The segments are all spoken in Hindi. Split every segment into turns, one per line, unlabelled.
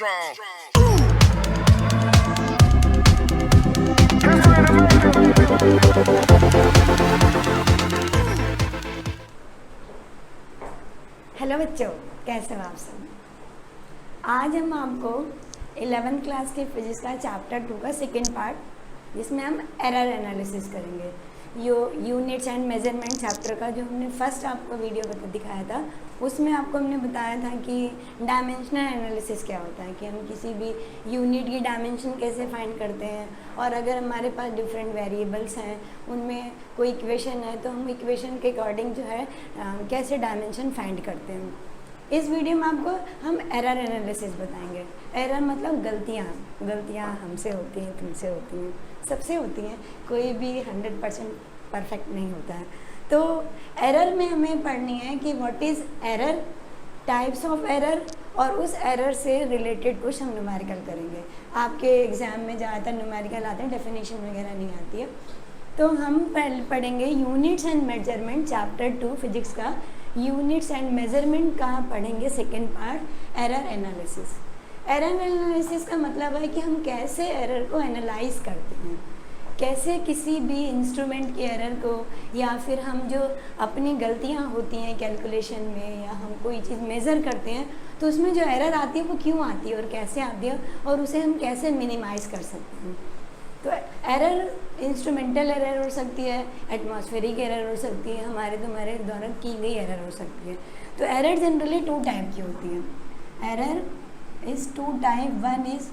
strong.
हेलो बच्चों, कैसे हो आप सब। आज हम आपको 11th क्लास के फिजिक्स का चैप्टर 2 का सेकेंड पार्ट, जिसमें हम एरर एनालिसिस करेंगे। यूनिट्स एंड मेजरमेंट चैप्टर का जो हमने फर्स्ट आपको वीडियो दिखाया था, उसमें आपको हमने बताया था कि डायमेंशनल एनालिसिस क्या होता है, कि हम किसी भी यूनिट की डायमेंशन कैसे फाइंड करते हैं, और अगर हमारे पास डिफरेंट वेरिएबल्स हैं, उनमें कोई इक्वेशन है, तो हम इक्वेशन के अकॉर्डिंग जो है कैसे डायमेंशन फाइंड करते हैं। इस वीडियो में आपको हम एरर एनालिसिस बताएंगे। एरर मतलब गलतियाँ हमसे होती हैं, तुमसे होती हैं, सबसे होती हैं, कोई भी 100% परफेक्ट नहीं होता है। तो एरर में हमें पढ़नी है कि what is error, types of error, और उस एरर से रिलेटेड कुछ हम न्यूमेरिकल करेंगे। आपके एग्ज़ाम में ज़्यादातर न्यूमेरिकल आते हैं, डेफिनेशन वगैरह नहीं आती है। तो हम पढ़ेंगे units and measurement chapter 2 physics का यूनिट्स एंड मेजरमेंट का पढ़ेंगे second part, error analysis. Error analysis का मतलब है कि हम कैसे एरर को एनालाइज करते हैं, कैसे किसी भी इंस्ट्रूमेंट की एरर को, या फिर हम जो अपनी गलतियां होती हैं कैलकुलेशन में, या हम कोई चीज़ मेज़र करते हैं तो उसमें जो एरर आती है वो क्यों आती है और कैसे आती है, और उसे हम कैसे मिनिमाइज़ कर सकते हैं। तो एरर इंस्ट्रूमेंटल एरर हो सकती है, एटमॉस्फेरिक एरर हो सकती है, हमारे तुम्हारे द्वारा की गई एरर हो सकती है। तो एरर जनरली 2 टाइप की होती है। Error is 2 type, one is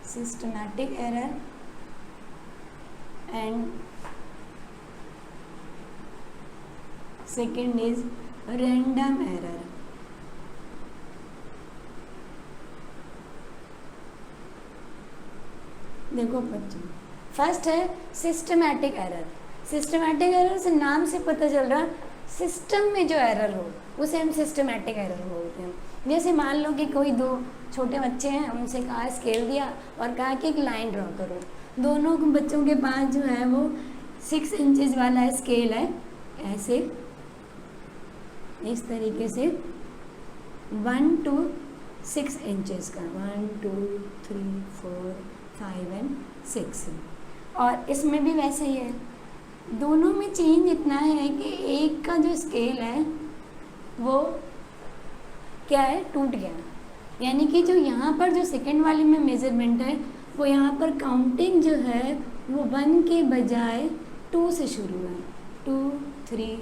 systematic error and second is random error. देखो बच्चों, फर्स्ट है सिस्टमैटिक एरर। सिस्टमैटिक एरर से नाम से पता चल रहा, सिस्टम में जो एरर हो उसे हम सिस्टमैटिक एरर बोलते हैं। जैसे मान लो कि कोई 2 छोटे बच्चे हैं, उनसे कहा, स्केल दिया और कहा कि एक लाइन ड्रॉ करो। दोनों बच्चों के पास जो है वो 6 इंचेस वाला स्केल है, ऐसे इस तरीके से 1 to 6 इंचेस का, 1 2 3 4 5 and 6। और इसमें भी वैसे ही है। दोनों में चेंज इतना है कि एक का जो स्केल है वो क्या है, टूट गया। यानी कि जो यहाँ पर जो सेकंड वाले में मेजरमेंट है, वो यहाँ पर काउंटिंग जो है वो 1 के बजाय 2 से शुरू है, 2 3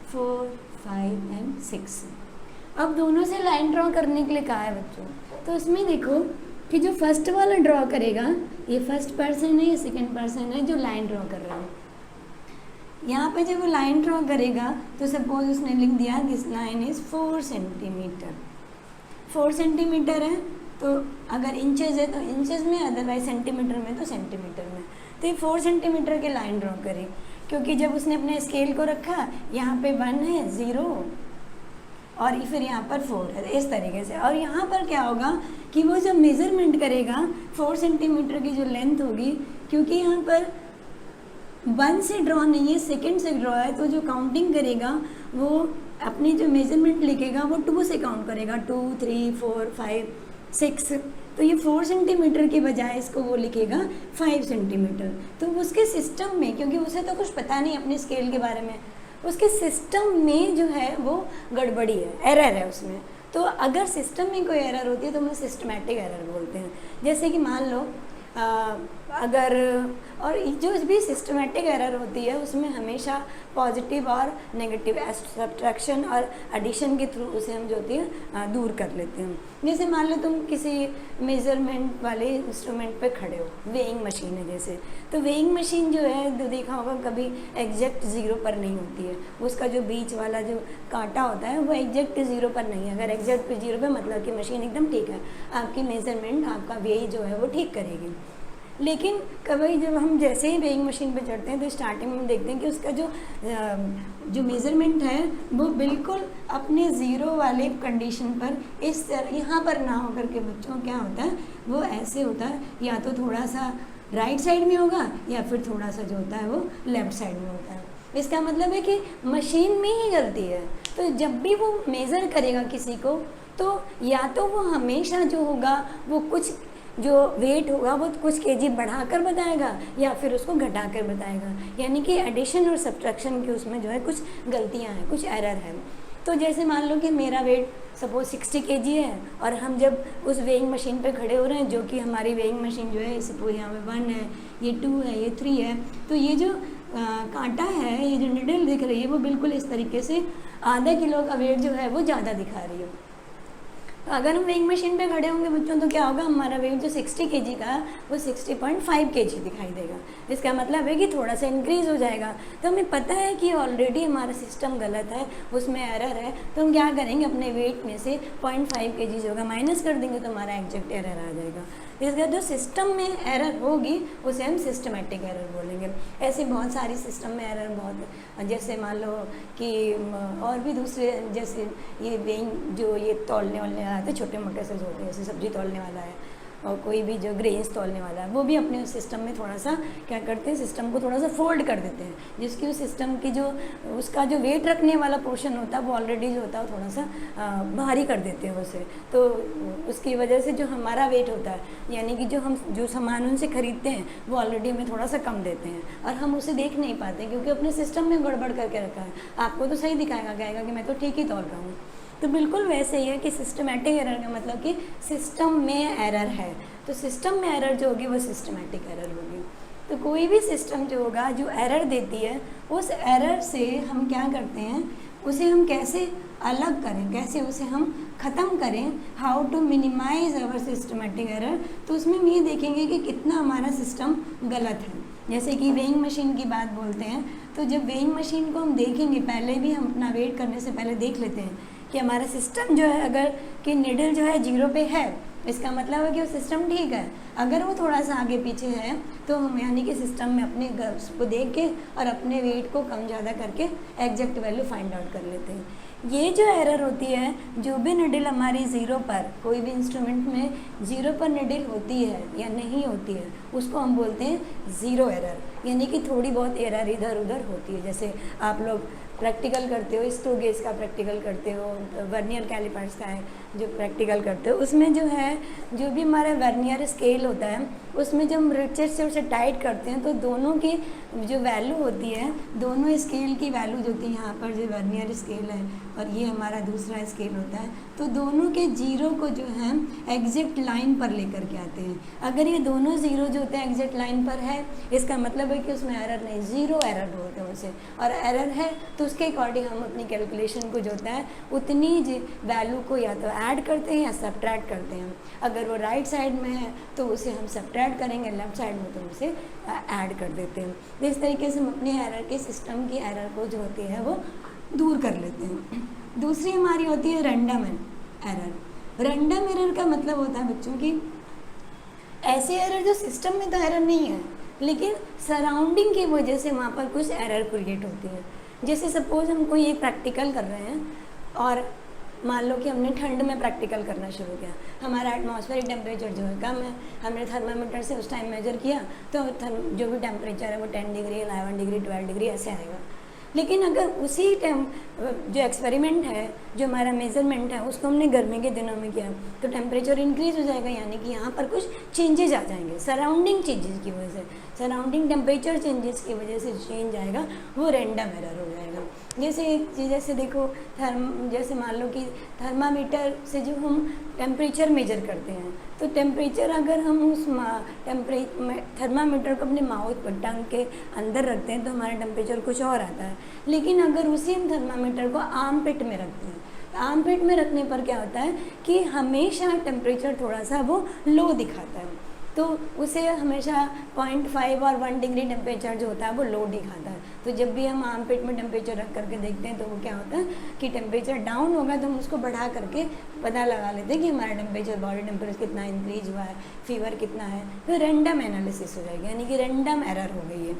4 5 and 6। अब दोनों से लाइन ड्रॉ करने के लिए कहा है बच्चों, तो उसमें देखो कि जो फर्स्ट वाला ड्रॉ करेगा, ये फर्स्ट पर्सन है, ये सेकंड पर्सन है जो लाइन ड्रॉ कर रहा है। यहाँ पे जब वो लाइन ड्रॉ करेगा तो सपोज उसने लिख दिया this line is 4 centimetre. 4 centimetre है, तो अगर इंचेस है तो इंचेस में, अदरवाइज सेंटीमीटर में तो सेंटीमीटर में। तो ये 4 सेंटीमीटर की लाइन ड्रॉ करे, क्योंकि जब उसने अपने स्केल को रखा, यहाँ पे 1 है, 0 और फिर यहाँ पर 4 है, इस तरीके से। और यहाँ पर क्या होगा कि वो जब मेज़रमेंट करेगा 4 सेंटीमीटर की जो लेंथ होगी, क्योंकि यहाँ पर 1 से ड्रॉ नहीं है, सेकंड से ड्रॉ है, तो जो काउंटिंग करेगा वो अपनी जो मेज़रमेंट लिखेगा वो 2 से काउंट करेगा, 2 3 4 5 6। तो ये 4 सेंटीमीटर के बजाय इसको वो लिखेगा 5 सेंटीमीटर। तो उसके सिस्टम में, क्योंकि उसे तो कुछ पता नहीं अपने स्केल के बारे में, उसके सिस्टम में जो है वो गड़बड़ी है, एरर है उसमें। तो अगर सिस्टम में कोई एरर होती है तो हम सिस्टमैटिक एरर बोलते हैं। जैसे कि मान लो अगर, और जो भी सिस्टमैटिक एरर होती है उसमें हमेशा पॉजिटिव और नेगेटिव सब्ट्रैक्शन और एडिशन के थ्रू उसे हम जो होती है दूर कर लेते हैं। जैसे मान लो तुम किसी मेज़रमेंट वाले इंस्ट्रूमेंट पे खड़े हो, वेइंग मशीन है जैसे, तो वेइंग मशीन जो है तो देखा होगा कभी एग्जैक्ट 0 पर नहीं होती है, उसका जो बीच वाला जो कांटा होता है वो एग्जैक्ट 0 पर नहीं है। अगर एग्जैक्ट 0 पर मतलब कि मशीन एकदम ठीक है, आपकी मेज़रमेंट, आपका वेई जो है वो ठीक करेगी। लेकिन कभी जब हम जैसे ही वेइंग मशीन पे चढ़ते हैं तो स्टार्टिंग में हम देखते हैं कि उसका जो मेज़रमेंट है वो बिल्कुल अपने 0 वाले कंडीशन पर इस तरह यहाँ पर ना होकर के बच्चों क्या होता है, वो ऐसे होता है, या तो थोड़ा सा राइट साइड में होगा या फिर थोड़ा सा जो होता है वो लेफ़्ट साइड में होता है। इसका मतलब है कि मशीन में ही गलती है। तो जब भी वो मेज़र करेगा किसी को, तो या तो वो हमेशा जो होगा वो कुछ जो वेट होगा वो कुछ केजी बढ़ाकर बताएगा या फिर उसको घटाकर बताएगा, यानी कि एडिशन और सब्ट्रैक्शन की उसमें जो है कुछ गलतियाँ हैं, कुछ एरर है। तो जैसे मान लो कि मेरा वेट सपोज 60 केजी है और हम जब उस वेइंग मशीन पे खड़े हो रहे हैं, जो कि हमारी वेइंग मशीन जो है सपोज यहाँ पे 1 है, ये 2 है, ये 3 है, तो ये जो कांटा है, ये जो निडल दिख रही है वो बिल्कुल इस तरीके से आधा किलो का वेट जो है वो ज़्यादा दिखा रही है। तो अगर हम वेइंग मशीन पे खड़े होंगे बच्चों, तो क्या होगा, हमारा वेट जो 60 केजी का है वो 60.5 केजी दिखाई देगा। इसका मतलब है कि थोड़ा सा इंक्रीज़ हो जाएगा। तो हमें पता है कि ऑलरेडी हमारा सिस्टम गलत है, उसमें एरर है, तो हम क्या करेंगे, अपने वेट में से 0.5 केजी जो होगा माइनस कर देंगे, तो हमारा एग्जैक्ट एरर आ जाएगा। इसका जो सिस्टम में एरर होगी उसे हम सिस्टमेटिक एरर बोलेंगे। ऐसे बहुत सारी सिस्टम में एरर बहुत, जैसे मान लो कि और भी दूसरे, जैसे ये वेइंग जो ये तौलने वाले आते हैं, छोटे मोटे से होते हैं, जैसे सब्जी तौलने वाला है और कोई भी जो ग्रेन्स तौलने वाला है, वो भी अपने सिस्टम में थोड़ा सा क्या करते हैं, सिस्टम को थोड़ा सा फोल्ड कर देते हैं, जिसकी उस सिस्टम की जो उसका जो वेट रखने वाला पोर्शन होता है वो ऑलरेडी जो होता है थोड़ा सा भारी कर देते हैं उसे। तो उसकी वजह से जो हमारा वेट होता है, यानी कि जो हम जो सामान उनसे खरीदते हैं वो ऑलरेडी हमें थोड़ा सा कम देते हैं और हम उसे देख नहीं पाते क्योंकि अपने सिस्टम में गड़बड़ करके रखा है। आपको तो सही दिखाएगा, कहेगा कि मैं तो ठीक ही तौल रहा हूँ। तो बिल्कुल वैसे ही है कि सिस्टमेटिक एरर का मतलब कि सिस्टम में एरर है, तो सिस्टम में एरर जो होगी वो सिस्टमेटिक एरर होगी। तो कोई भी सिस्टम जो होगा जो एरर देती है, उस एरर से हम क्या करते हैं, उसे हम कैसे अलग करें, कैसे उसे हम ख़त्म करें, how to minimize our systematic error. तो उसमें हम ये देखेंगे कि कितना हमारा सिस्टम गलत है। जैसे कि वेइंग मशीन की बात बोलते हैं, तो जब वेइंग मशीन को हम देखेंगे, पहले भी हम अपना वेट करने से पहले देख लेते हैं कि हमारा सिस्टम जो है, अगर कि निडल जो है 0 पे है, इसका मतलब है कि वो सिस्टम ठीक है। अगर वो थोड़ा सा आगे पीछे है तो हम यानी कि सिस्टम में अपने गर्ल्स को देख के और अपने वेट को कम ज़्यादा करके एग्जैक्ट वैल्यू फाइंड आउट कर लेते हैं। ये जो एरर होती है, जो भी निडल हमारी 0 पर, कोई भी इंस्ट्रूमेंट में 0 पर निडल होती है या नहीं होती है, उसको हम बोलते हैं ज़ीरो एरर, यानी कि थोड़ी बहुत एरर इधर उधर होती है। जैसे आप लोग प्रैक्टिकल करते हो, स्क्रू गेज का प्रैक्टिकल करते हो, वर्नियर कैलिपर्स का है जो प्रैक्टिकल करते हो, उसमें जो है जो भी हमारा वर्नियर स्केल होता है उसमें जब हम रिचेट से उसे टाइट करते हैं तो दोनों की जो वैल्यू होती है, दोनों स्केल की वैल्यू जो होती है, यहाँ पर जो वर्नियर स्केल है और ये हमारा दूसरा स्केल होता है, तो दोनों के जीरो को जो है एग्जैक्ट लाइन पर लेकर के आते हैं। अगर ये दोनों जीरो जो होते हैं एग्जैक्ट लाइन पर है, इसका मतलब है कि उसमें एरर नहीं, ज़ीरो एरर बोलते हैं उसे। और एरर है तो उसके अकॉर्डिंग हम अपनी कैलकुलेशन को जो होता है उतनी वैल्यू को या तो ऐड करते हैं या सब्ट्रैक्ट करते हैं। अगर वो राइट साइड में है तो उसे हम सब्ट्रैक्ट करेंगे, लेफ्ट साइड में तो उसे ऐड कर देते हैं। तो इस तरीके से हम अपने एरर के सिस्टम की एरर को जो होती है वो दूर कर लेते हैं। दूसरी हमारी होती है रैंडम एरर। रैंडम एरर का मतलब होता है बच्चों की ऐसे एरर जो सिस्टम में तो एरर नहीं है लेकिन सराउंडिंग की वजह से वहाँ पर कुछ एरर क्रिएट होती है। जैसे सपोज हम कोई एक प्रैक्टिकल कर रहे हैं और मान लो कि हमने ठंड में प्रैक्टिकल करना शुरू किया, हमारा एटमॉस्फेरिक टेम्परेचर जो है कम है, हमने थर्मामीटर से उस टाइम मेजर किया तो जो भी टेम्परेचर है वो 10 डिग्री 11 डिग्री 12 डिग्री ऐसे आएगा। लेकिन अगर उसी टाइम जो एक्सपेरिमेंट है, जो हमारा मेज़रमेंट है, उसको हमने गर्मी के दिनों में किया तो टेम्परेचर इंक्रीज़ हो जाएगा, यानी कि यहाँ पर कुछ चेंजेस आ जाएंगे सराउंडिंग चेंजेस की वजह से, सराउंडिंग टेम्परेचर चेंजेस की वजह से चेंज आएगा, वो रैंडम एरर हो जाएगा। जैसे एक चीज़ जैसे देखो जैसे मान लो कि थर्मामीटर से जो हम टेम्परेचर मेजर करते हैं तो टेम्परेचर अगर हम उस थर्मामीटर को अपने माउथ पर टंग के अंदर रखते हैं तो हमारा टेम्परेचर कुछ और आता है। लेकिन अगर उसी हम थर्मामीटर को आर्म पिट में रखते हैं, आर्म पिट में रखने पर क्या होता है कि हमेशा टेम्परेचर थोड़ा सा वो लो दिखाता है, तो उसे हमेशा 0.5 और 1 डिग्री टेम्परेचर जो होता है वो लो दिखाता है। तो जब भी हम आर्म पिट में टेम्परेचर रख करके देखते हैं तो वो क्या होता है कि टेम्परेचर डाउन होगा तो हम उसको बढ़ा करके पता लगा लेते हैं कि हमारा टेम्परेचर, बॉडी टेम्परेचर कितना इंक्रीज हुआ है, फीवर कितना है, तो रैंडम एनालिसिस हो जाएगी, यानी कि रैंडम एरर हो गई है।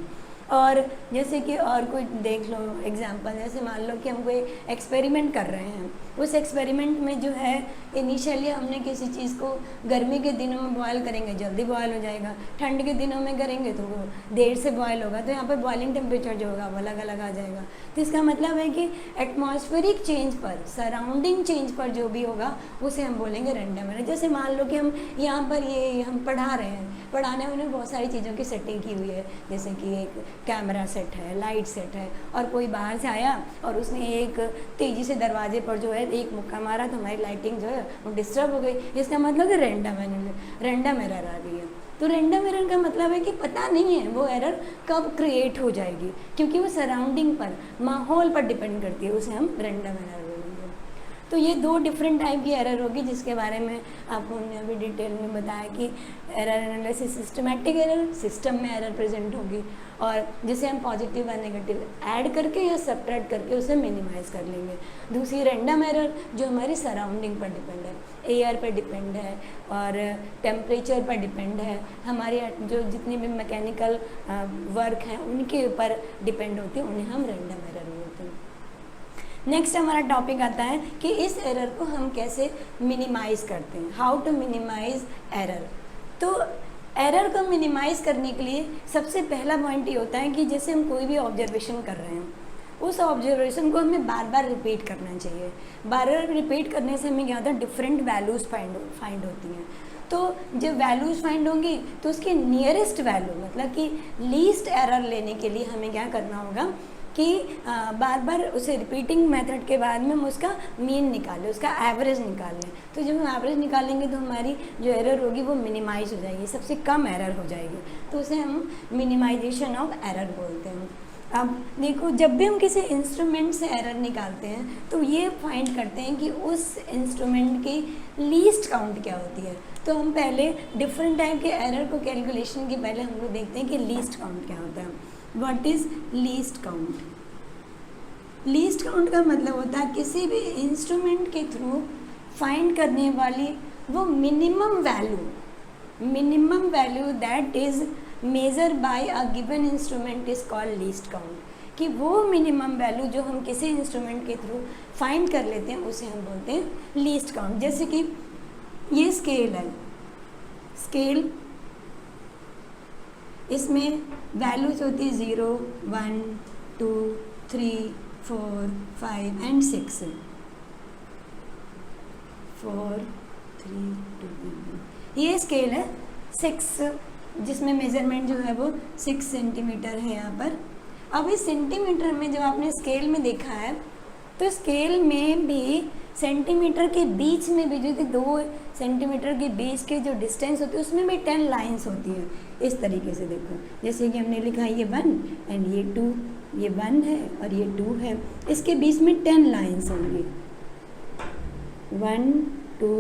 और जैसे कि और कोई देख लो एग्जांपल, जैसे मान लो कि हम कोई एक्सपेरिमेंट कर रहे हैं, उस एक्सपेरिमेंट में जो है इनिशियली हमने किसी चीज़ को गर्मी के दिनों में बॉयल करेंगे जल्दी बॉयल हो जाएगा, ठंड के दिनों में करेंगे तो वो देर से बॉयल होगा, तो यहाँ पर बॉइलिंग टेम्परेचर जो होगा वो अलग अलग आ जाएगा। तो इसका मतलब है कि एटमॉस्फेरिक चेंज पर, सराउंडिंग चेंज पर जो भी होगा उसे हम बोलेंगे रैंडम एरर। जैसे मान लो कि हम यहाँ पर ये हम पढ़ा रहे हैं, पढ़ाने में बहुत सारी चीज़ों की सेटिंग की हुई है, जैसे कि एक कैमरा सेट है, लाइट सेट है, और कोई बाहर से आया और उसने एक तेज़ी से दरवाजे पर जो है एक मुक्का मारा तो हमारी लाइटिंग जो है वो डिस्टर्ब हो गई। इसका मतलब है रैंडम एरर आ गई है। तो रैंडम एरर का मतलब है कि पता नहीं है वो एरर कब क्रिएट हो जाएगी, क्योंकि वो सराउंडिंग पर, माहौल पर डिपेंड करती है, उसे हम रैंडम एरर बोलेंगे। तो ये दो डिफरेंट टाइप की एरर होगी जिसके बारे में आपको हमने अभी डिटेल में बताया कि error analysis systematic error, system में एरर प्रेजेंट होगी, और जिसे हम पॉजिटिव और नेगेटिव ऐड करके या सब्ट्रैक्ट करके उसे मिनिमाइज कर लेंगे। दूसरी रैंडम एरर जो हमारी सराउंडिंग पर डिपेंड है, एयर पर डिपेंड है और टेम्परेचर पर डिपेंड है, हमारी जो जितनी भी मैकेनिकल वर्क हैं उनके ऊपर डिपेंड होती है, उन्हें हम रैंडम एरर बोलते हैं। नेक्स्ट हमारा टॉपिक आता है कि इस एरर को हम कैसे मिनिमाइज करते हैं, हाउ टू मिनिमाइज एरर। तो एरर को मिनिमाइज करने के लिए सबसे पहला पॉइंट ये होता है कि जैसे हम कोई भी ऑब्जर्वेशन कर रहे हैं, उस ऑब्जर्वेशन को हमें बार बार रिपीट करना चाहिए। बार बार रिपीट करने से हमें क्या होता है, डिफरेंट वैल्यूज़ फाइंड होती हैं। तो जब वैल्यूज़ फाइंड होंगी तो उसकी नियरेस्ट वैल्यू, मतलब कि लीस्ट एरर लेने के लिए हमें क्या करना होगा कि बार बार उसे रिपीटिंग मेथड के बाद में हम उसका मीन निकालें, उसका एवरेज निकाल लें। तो जब हम एवरेज निकालेंगे तो हमारी जो एरर होगी वो मिनिमाइज हो जाएगी, सबसे कम एरर हो जाएगी, तो उसे हम मिनिमाइजेशन ऑफ एरर बोलते हैं। अब देखो, जब भी हम किसी इंस्ट्रूमेंट से एरर निकालते हैं तो ये फाइंड करते हैं कि उस इंस्ट्रूमेंट की लीस्ट काउंट क्या होती है। तो हम पहले डिफरेंट टाइप के एरर को कैलकुलेशन के पहले हम लोग देखते हैं कि लीस्ट काउंट क्या होता है। What is least count? Least count का मतलब होता है किसी भी इंस्ट्रूमेंट के थ्रू फाइंड करने वाली वो minimum value that is measure by a given instrument is called least count. कि वो मिनिमम वैल्यू जो हम किसी इंस्ट्रूमेंट के थ्रू फाइंड कर लेते हैं उसे हम बोलते हैं लीस्ट काउंट। जैसे कि ये स्केल है, स्केल, इसमें वैल्यूज होती है 0, 1, 2, 3, 4, 5 एंड 6। 4, 3, 2, 1। ये स्केल है 6, जिसमें मेजरमेंट जो है वो 6 सेंटीमीटर है यहाँ पर। अब इस सेंटीमीटर में जब आपने स्केल में देखा है तो स्केल में भी सेंटीमीटर के बीच में भी जो 2 सेंटीमीटर के बीच के जो डिस्टेंस होती है उसमें भी 10 लाइंस होती हैं। इस तरीके से देखो, जैसे कि हमने लिखा है ये 1 एंड ये 2, ये 1 है और ये 2 है, इसके बीच में 10 लाइंस होंगी। 1, 2,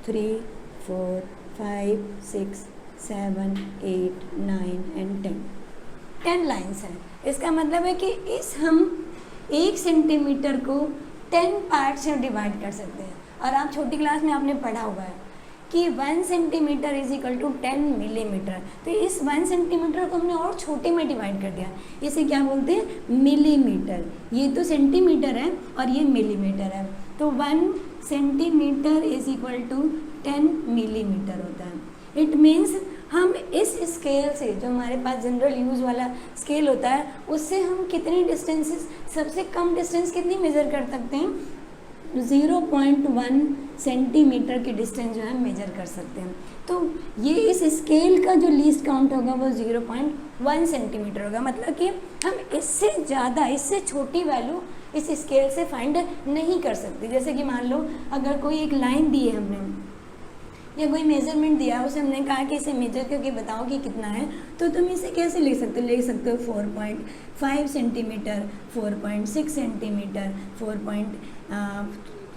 3, 4, 5, 6, 7, 8, 9 एंड 10 लाइंस हैं। इसका मतलब है कि हम 1 सेंटीमीटर को 10 पार्ट्स में डिवाइड कर सकते हैं। और आप छोटी क्लास में आपने पढ़ा हुआ है कि 1 centimetre is equal to 10 millimetre. तो इस 1 सेंटीमीटर को हमने और छोटे में डिवाइड कर दिया, इसे क्या बोलते हैं, मिलीमीटर। ये तो सेंटीमीटर है और ये मिलीमीटर है, तो 1 centimetre is equal to 10 millimetre होता है। इट मीन्स हम इस स्केल से, जो हमारे पास जनरल यूज़ वाला स्केल होता है, उससे हम कितनी डिस्टेंसेस, सबसे कम डिस्टेंस कितनी मेज़र कर सकते हैं, 0.1 सेंटीमीटर की डिस्टेंस जो है मेजर कर सकते हैं। तो ये इस स्केल का जो लीस्ट काउंट होगा वो 0.1 सेंटीमीटर होगा। मतलब कि हम इससे ज़्यादा, इससे छोटी वैल्यू इस स्केल से फाइंड नहीं कर सकते। जैसे कि मान लो अगर कोई एक लाइन दी है हमने या कोई मेजरमेंट दिया है, उसे हमने कहा कि इसे मेजर करके बताओ कि कितना है, तो तुम इसे कैसे लिख सकते हो? लिख सकते हो 4.5 सेंटीमीटर, 4.6 सेंटीमीटर,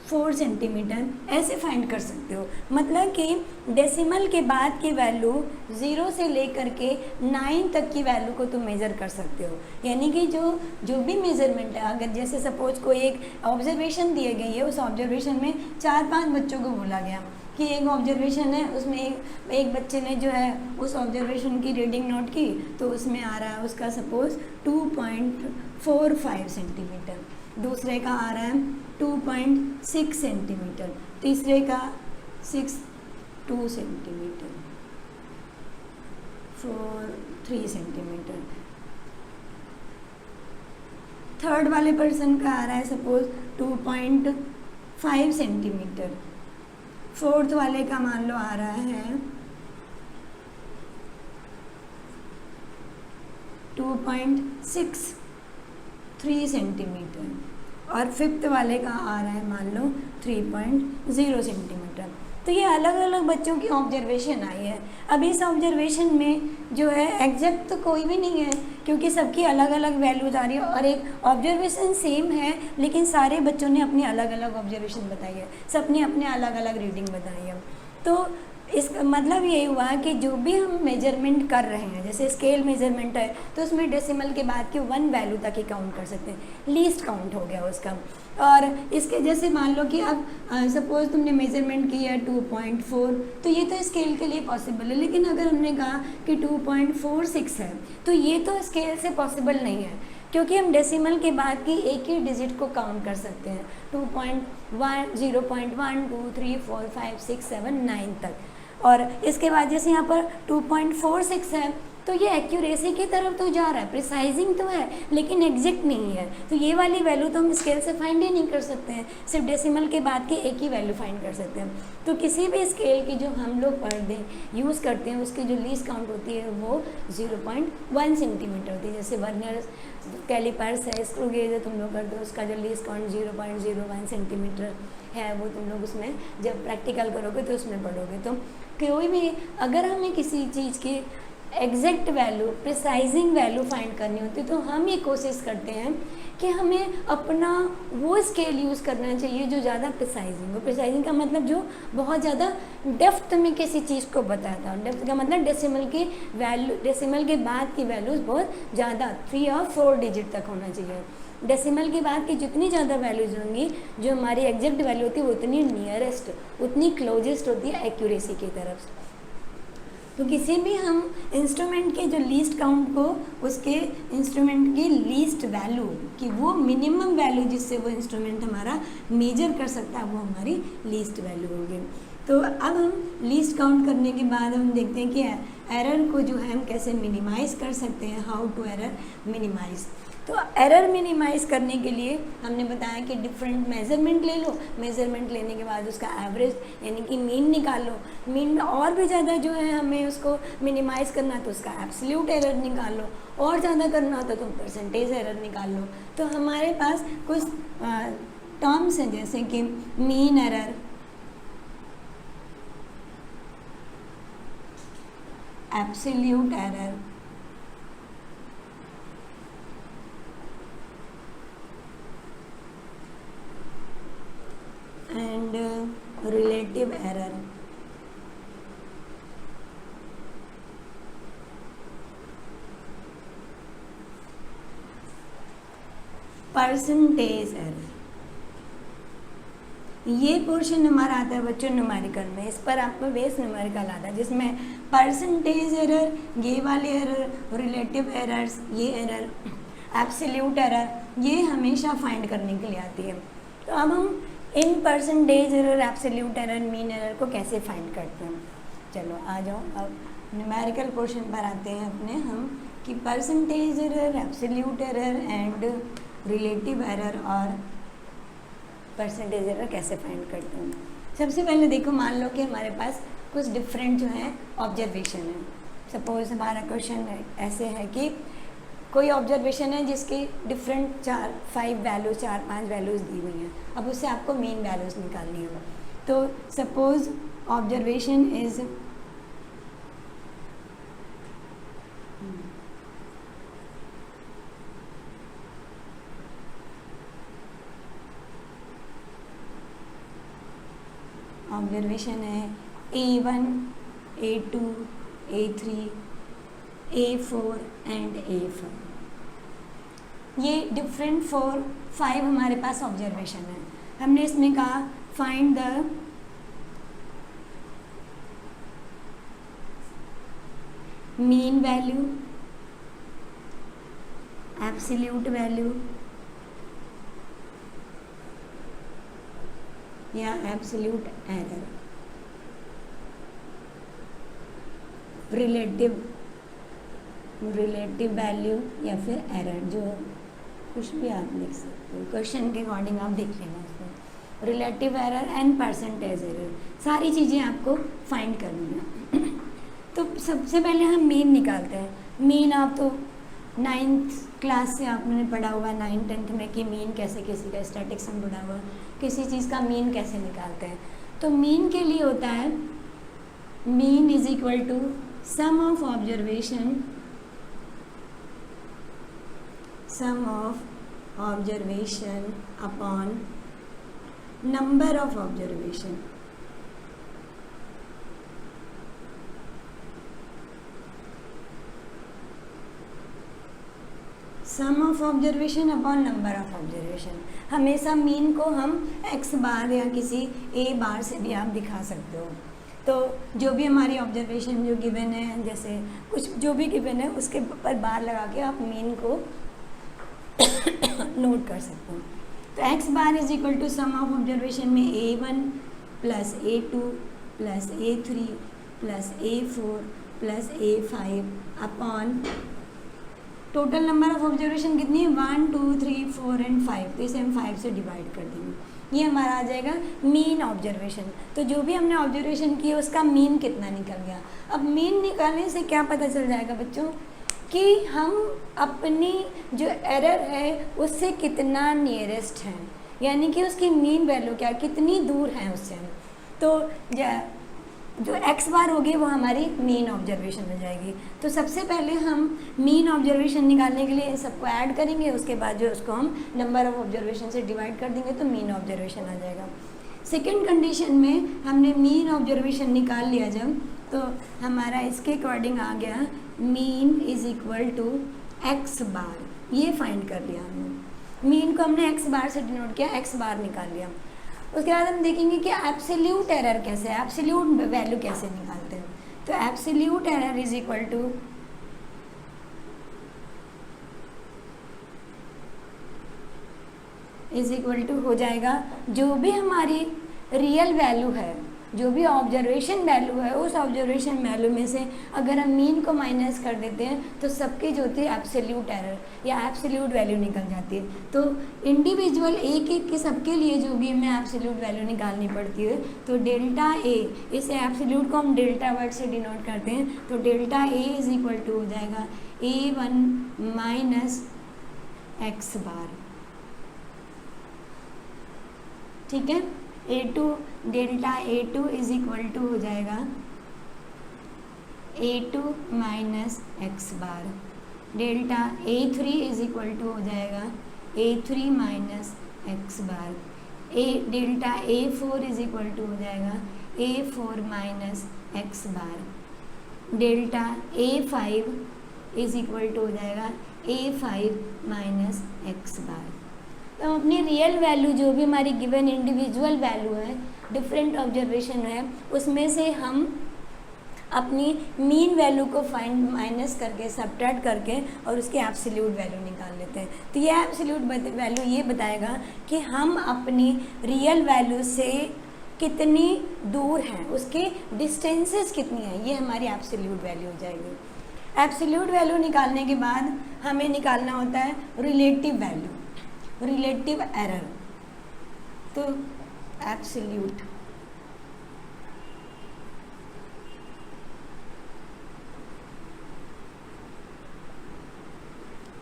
4 सेंटीमीटर ऐसे फाइंड कर सकते हो। मतलब कि डेसिमल के बाद की वैल्यू 0 से लेकर के 9 तक की वैल्यू को तुम मेज़र कर सकते हो। यानी कि जो भी मेज़रमेंट है, अगर जैसे सपोज कोई एक ऑब्जर्वेशन दिए गई है, उस ऑब्जर्वेशन में 4-5 बच्चों को बोला गया कि एक ऑब्जर्वेशन है, उसमें एक बच्चे ने जो है उस ऑब्जर्वेशन की रीडिंग नोट की, तो उसमें आ रहा है उसका सपोज 2.45 सेंटीमीटर, दूसरे का आ रहा है 2.6 सेंटीमीटर, तीसरे का 6.2 सेंटीमीटर, 3 सेंटीमीटर, थर्ड वाले पर्सन का आ रहा है सपोज 2.5 सेंटीमीटर, फोर्थ वाले का मान लो आ रहा है 2.63 सेंटीमीटर, और फिफ्थ वाले का आ रहा है मान लो 3.0 सेंटीमीटर। तो ये अलग अलग बच्चों की ऑब्जर्वेशन आई है। अब इस ऑब्जर्वेशन में जो है एग्जैक्ट तो कोई भी नहीं है, क्योंकि सबकी अलग अलग वैल्यूज आ रही है, और एक ऑब्जर्वेशन सेम है लेकिन सारे बच्चों ने अपनी अलग अलग ऑब्जर्वेशन बताई है, सबने अपने अलग अलग रीडिंग बताई है। तो इसका मतलब ये हुआ कि जो भी हम मेजरमेंट कर रहे हैं, जैसे स्केल मेजरमेंट है तो उसमें डेसिमल के बाद की 1 वैल्यू तक ही काउंट कर सकते हैं, लीस्ट काउंट हो गया उसका। और इसके जैसे मान लो कि अब सपोज तुमने मेजरमेंट किया है 2.4, तो ये तो स्केल के लिए पॉसिबल है, लेकिन अगर हमने कहा कि 2.46 है तो ये तो स्केल से पॉसिबल नहीं है, क्योंकि हम डेसिमल के बाद की एक ही डिजिट को काउंट कर सकते हैं 2.1, 0.1, 2, 3, 4, 5, 6, 7, 9 तक। और इसके बाद जैसे यहाँ पर 2.46 है तो ये एक्यूरेसी की तरफ तो जा रहा है, प्रिसाइजिंग तो है लेकिन एग्जैक्ट नहीं है, तो ये वाली वैल्यू तो हम स्केल से फाइंड ही नहीं कर सकते हैं, सिर्फ डेसिमल के बाद की एक ही वैल्यू फाइंड कर सकते हैं। तो किसी भी स्केल की जो हम लोग पर डे यूज़ करते हैं उसकी जो लीस्ट काउंट होती है वो 0.1 सेंटीमीटर होती है। जैसे वर्नियर कैलिपर्स है, स्क्रू गेज है, तुम लोग करते हो, उसका जो लीस्ट काउंट 0.01 सेंटीमीटर है, वो तुम लोग उसमें जब प्रैक्टिकल करोगे तो उसमें पढ़ोगे। तो कोई भी अगर हमें किसी चीज़ की एग्जैक्ट वैल्यू, प्रिसाइजिंग वैल्यू फाइंड करनी होती है तो हम ये कोशिश करते हैं कि हमें अपना वो स्केल यूज़ करना चाहिए जो ज़्यादा प्रिसाइजिंग हो। प्रिसाइजिंग का मतलब जो बहुत ज़्यादा डेप्थ में किसी चीज़ को बताता है। डेप्थ का मतलब डेसिमल की वैल्यू, डेसिमल के बाद की वैल्यूज़ बहुत ज़्यादा 3 और 4 डिजिट तक होना चाहिए। डेसिमल के बाद की जितनी ज़्यादा वैल्यूज होंगी, जो हमारी एग्जैक्ट वैल्यू होती है वो उतनी नियरेस्ट, उतनी क्लोजेस्ट होती है एक्यूरेसी की तरफ। तो किसी भी हम इंस्ट्रूमेंट के जो लीस्ट काउंट को उसके इंस्ट्रूमेंट की लीस्ट वैल्यू की वो मिनिमम वैल्यू जिससे वो इंस्ट्रूमेंट हमारा मेजर कर सकता है वो हमारी लीस्ट वैल्यू होगी। तो अब हम लीस्ट काउंट करने के बाद हम देखते हैं कि एरर को जो है हम कैसे मिनिमाइज़ कर सकते हैं, हाउ टू एरर मिनिमाइज़। तो एरर मिनिमाइज़ करने के लिए हमने बताया कि डिफरेंट मेज़रमेंट ले लो, मेज़रमेंट लेने के बाद उसका एवरेज यानी कि मीन निकाल लो, मीन में और भी ज़्यादा जो है हमें उसको मिनिमाइज़ करना तो उसका एब्सोल्यूट एरर निकाल लो, और ज़्यादा करना हो तो तुम परसेंटेज एरर निकाल लो। तो हमारे पास कुछ टर्म्स हैं जैसे कि mean error, absolute error, and relative error। Percentage error, ये पोर्शन हमारा आता है बच्चों न्यूमेरिकल में, इस पर आपको बेस न्यूमेरिकल आता है जिसमें परसेंटेज एरर, ये वाले एरर, रिलेटिव एरर्स, ये एरर, एब्सोल्यूट एरर, ये हमेशा फाइंड करने के लिए आती है। तो अब हम in percentage error, absolute error, mean error को कैसे फाइंड करते हैं। चलो आ जाओ, अब न्यूमेरिकल पोर्शन पर आते हैं अपने हम कि percentage error, absolute error and relative error और परसेंटेज एरर कैसे फाइंड करते हैं। सबसे पहले देखो, मान लो कि हमारे पास कुछ डिफरेंट जो है ऑब्जर्वेशन है। सपोज हमारा क्वेश्चन ऐसे है कि कोई ऑब्जर्वेशन है जिसकी डिफरेंट 4-5 वैल्यूज, 4-5 वैल्यूज़ दी हुई हैं, अब उससे आपको मीन वैल्यूज़ निकालनी होगा। तो सपोज ऑब्जर्वेशन इज ऑब्जर्वेशन है A1, A2, A3, A4 and A5। ये डिफरेंट 5 हमारे पास ऑब्जर्वेशन है। हमने इसमें कहा find the mean value, absolute value या एब्सोल्यूट एरर, रिलेटिव वैल्यू या फिर एरर, जो कुछ भी आप लिख सकते हो, क्वेश्चन के अकॉर्डिंग आप देख लेना उसको। Relative error and percentage error, सारी चीज़ें आपको फाइंड करनी है। तो सबसे पहले हम मीन निकालते हैं। मीन आप तो 9th क्लास से आपने पढ़ा हुआ 9th 10th में कि मीन कैसे, किसी का स्टैटिक्स में पढ़ा हुआ किसी चीज़ का मीन कैसे निकालते हैं। तो मीन के लिए होता है mean is equal to sum of observation upon number of observation. Sum of observation upon number of observation. हमेशा मीन को हम x बार या किसी a बार से भी आप दिखा सकते हो। तो जो भी हमारी ऑब्जर्वेशन जो गिवन है, जैसे कुछ जो भी गिवन है उसके पर बार लगा के आप मीन को नोट कर सकते हो। तो x bar is equal to sum of observation में A1 plus A2 plus A3 plus A4 plus A5 upon total number of observation कितनी है 1 2 3 4 एंड 5। तो इसे हम 5 से डिवाइड कर देंगे, ये हमारा आ जाएगा मीन ऑब्जर्वेशन। तो जो भी हमने ऑब्जर्वेशन किया उसका मीन कितना निकल गया। अब मीन निकालने से क्या पता चल जाएगा बच्चों कि हम अपनी जो एरर है उससे कितना नियरेस्ट हैं, यानी कि उसकी मीन वैल्यू क्या, कितनी दूर है उससे हम। तो जो x बार होगी वो हमारी मीन ऑब्जर्वेशन हो जाएगी। तो सबसे पहले हम मीन ऑब्जर्वेशन निकालने के लिए इन सबको ऐड करेंगे, उसके बाद जो उसको हम नंबर ऑफ ऑब्जर्वेशन से डिवाइड कर देंगे तो मीन ऑब्जर्वेशन आ जाएगा। सेकंड कंडीशन में हमने मीन ऑब्जर्वेशन निकाल लिया जब, तो हमारा इसके अकॉर्डिंग आ गया mean is equal to x bar, ये फाइंड कर लिया हमने। मीन को हमने x बार से डिनोट किया, x बार निकाल लिया। उसके बाद हम देखेंगे कि एब्सोल्यूट एरर कैसे, एब्सोल्यूट वैल्यू कैसे निकालते हैं। तो absolute error is equal to हो जाएगा जो भी हमारी रियल वैल्यू है, जो भी ऑब्जर्वेशन वैल्यू है, उस ऑब्जर्वेशन वैल्यू में से अगर हम मीन को माइनस कर देते हैं तो सबकी जो होती है एब्सोल्यूट एरर या एब्सोल्यूट वैल्यू निकल जाती है। तो इंडिविजुअल एक एक के सबके लिए जो भी हमें एब्सोल्यूट वैल्यू निकालनी पड़ती है, तो डेल्टा ए, इसे एब्सोल्यूट को हम डेल्टा वर्ड से डिनोट करते हैं। तो delta A is equal to हो जाएगा A1 माइनस x बार, ठीक है। A2 delta A2 is equal to हो जाएगा A2 minus x bar. Delta A3 is equal to हो जाएगा A3 minus x bar. Delta A4 is equal to हो जाएगा A4 minus x bar. Delta A5 is equal to हो जाएगा A5 माइनस x बार। तो हम अपनी रियल वैल्यू जो भी हमारी गिवन इंडिविजुअल वैल्यू है, डिफरेंट ऑब्जर्वेशन है, उसमें से हम अपनी मीन वैल्यू को फाइंड माइनस करके सब्ट्रैक्ट करके और उसकी एब्सोल्यूट वैल्यू निकाल लेते हैं। तो ये एब्सोल्यूट वैल्यू ये बताएगा कि हम अपनी रियल वैल्यू से कितनी दूर हैं, उसके डिस्टेंसेस कितनी हैं, ये हमारी एब्सोल्यूट वैल्यू हो जाएगी। एब्सोल्यूट वैल्यू निकालने के बाद हमें निकालना होता है रिलेटिव वैल्यू, रिलेटिव एरर। तो एब्सोल्यूट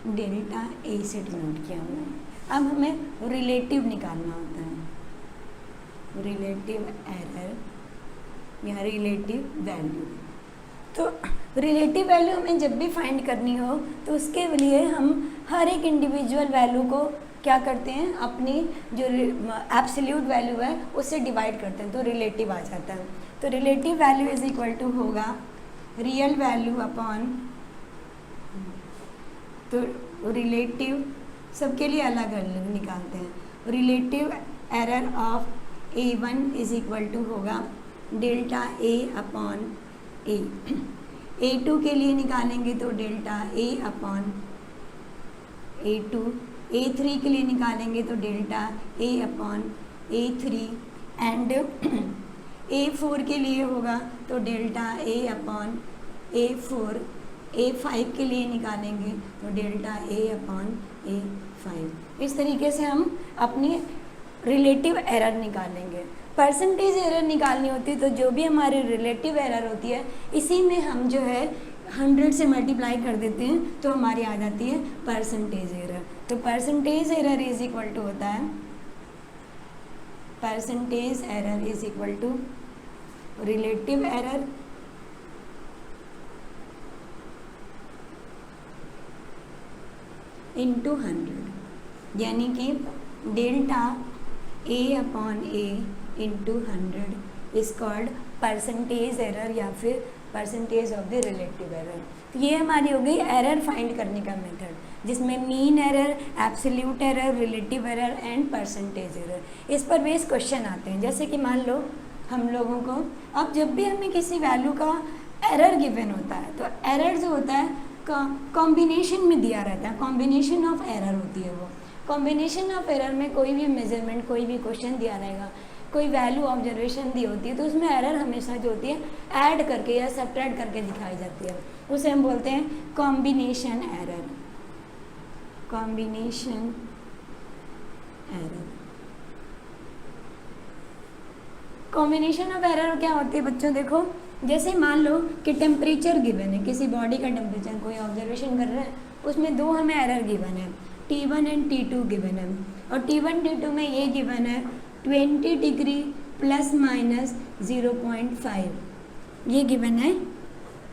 डेल्टा ए से डिनोट किया हमने। अब हमें रिलेटिव निकालना होता है, रिलेटिव एरर या रिलेटिव वैल्यू। तो रिलेटिव वैल्यू हमें जब भी फाइंड करनी हो तो उसके लिए हम हर एक इंडिविजुअल वैल्यू को क्या करते हैं, अपनी जो एब्सोल्यूट वैल्यू है उससे डिवाइड करते हैं तो रिलेटिव आ जाता है। तो relative value is equal to होगा रियल वैल्यू अपॉन, तो रिलेटिव सबके लिए अलग अलग निकालते हैं, relative error of A1 is equal to होगा delta A upon A। A2 के लिए निकालेंगे तो delta A upon A2, A3 के लिए निकालेंगे तो delta A upon A3 and A4 के लिए होगा तो delta A upon A4, A5 के लिए निकालेंगे तो डेल्टा A अपॉन A5। इस तरीके से हम अपनी रिलेटिव एरर निकालेंगे। परसेंटेज एरर निकालनी होती है तो जो भी हमारी रिलेटिव एरर होती है इसी में हम जो है 100 से मल्टीप्लाई कर देते हैं तो हमारी आ जाती है परसेंटेज एरर। तो percentage error is equal to होता है, percentage error is equal to relative error into 100, यानी कि delta A upon A into 100 is called percentage error या फिर percentage of the relative error. तो ये हमारी हो गई एरर फाइंड करने का मेथड, जिसमें mean error, absolute error, relative error and percentage error. इस पर बेस क्वेश्चन आते हैं, जैसे कि मान लो हम लोगों को अब जब भी हमें किसी वैल्यू का एरर गिवन होता है तो एरर जो होता है कॉम्बिनेशन में दिया रहता है, कॉम्बिनेशन ऑफ एरर होती है वो। कॉम्बिनेशन ऑफ एरर में कोई भी मेजरमेंट, कोई भी क्वेश्चन दिया रहेगा, कोई वैल्यू ऑब्जर्वेशन दी होती है तो उसमें एरर हमेशा जो होती है ऐड करके या सब्ट्रैक्ट करके दिखाई जाती है, उसे हम बोलते हैं combination error, combination error. Combination of error क्या होती है बच्चों, देखो जैसे मान लो कि टेम्परेचर गिवन है, किसी बॉडी का टेम्परेचर कोई ऑब्जर्वेशन कर रहे हैं, उसमें दो हमें एरर गिवन है, T1 एंड T2 गिवन है, और T1 T2 में ये गिवन है 20 डिग्री प्लस माइनस 0.5, ये गिवन है